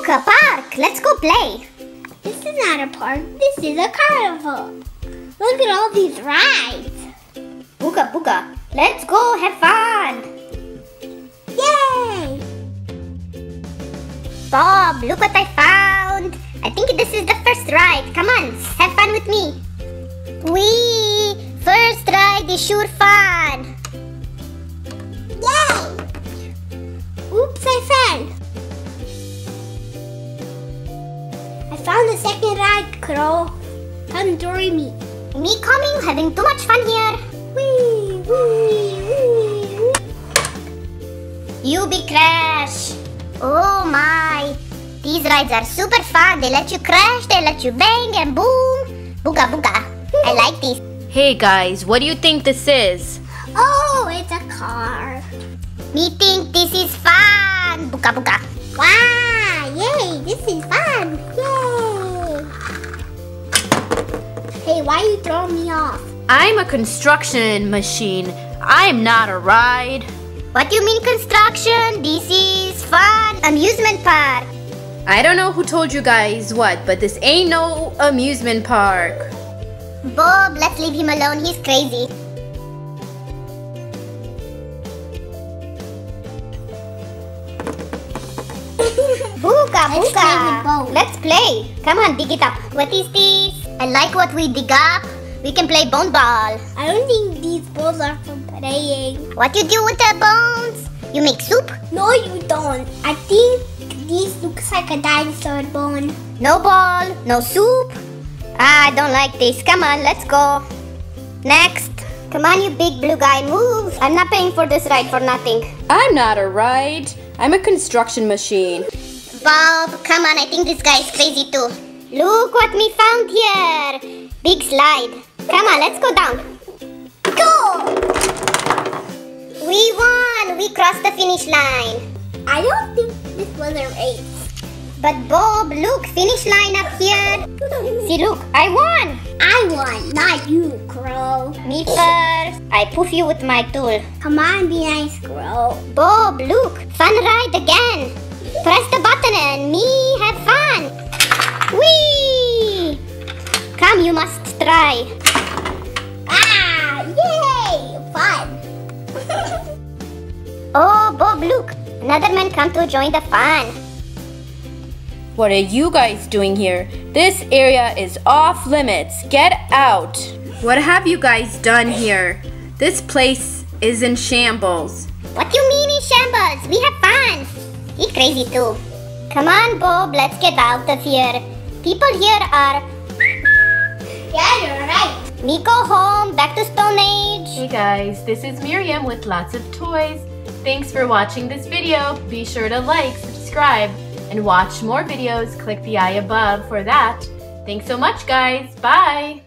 Buka, park! Let's go play! This is not a park, this is a carnival. Look at all these rides. Buka, let's go have fun! Yay! Bob, look what I found! I think this is the first ride. Come on, have fun with me. Whee! First ride is sure fun! Yay! Oops, I fell. I found the second ride, Cro. Come join me. Me coming, having too much fun here. Whee, whee, whee. You big crash! Oh my! These rides are super fun. They let you crash, they let you bang and boom. Buka. I like this. Hey guys, what do you think this is? Oh, it's a car. Me think this is fun. Buka. Wow, yay, this is fun. Yay. Hey, why you throwing me off? I'm a construction machine. I'm not a ride. What you mean construction? This is fun amusement park. I don't know who told you guys what, but this ain't no amusement park. Bob, let's leave him alone. He's crazy. Buka. Let's play. Come on, dig it up. What is this? I like what we dig up. We can play bone ball. I don't think these balls are for playing. What you do with the bones? You make soup? No, you don't. I think this looks like a dinosaur bone. No ball, no soup. I don't like this. Come on, let's go. Next. Come on, you big blue guy, move. I'm not paying for this ride for nothing. I'm not a ride. I'm a construction machine. Bob, come on, I think this guy is crazy too. Look what we found here. Big slide. Come on, let's go down. Go! We won! We crossed the finish line. I don't think this was a race. But Bob, look, finish line up here. See, look, I won. I won, not you, Cro. Me first. I poof you with my tool. Come on, be nice, Cro. Bob, look, fun ride again. Press the button and me have fun. Whee! Come, you must try. Ah, yay, fun. Oh, Bob, look, another man come to join the fun. What are you guys doing here? This area is off limits. Get out. What have you guys done here? This place is in shambles. What you mean in shambles? We have fun. He crazy too. Come on, Bob, let's get out of here. People here are... Yeah, you're right. Me go home, back to Stone Age. Hey guys, this is Miriam with lots of toys. Thanks for watching this video. Be sure to like, subscribe, and watch more videos. Click the eye above for that. Thanks so much, guys. Bye.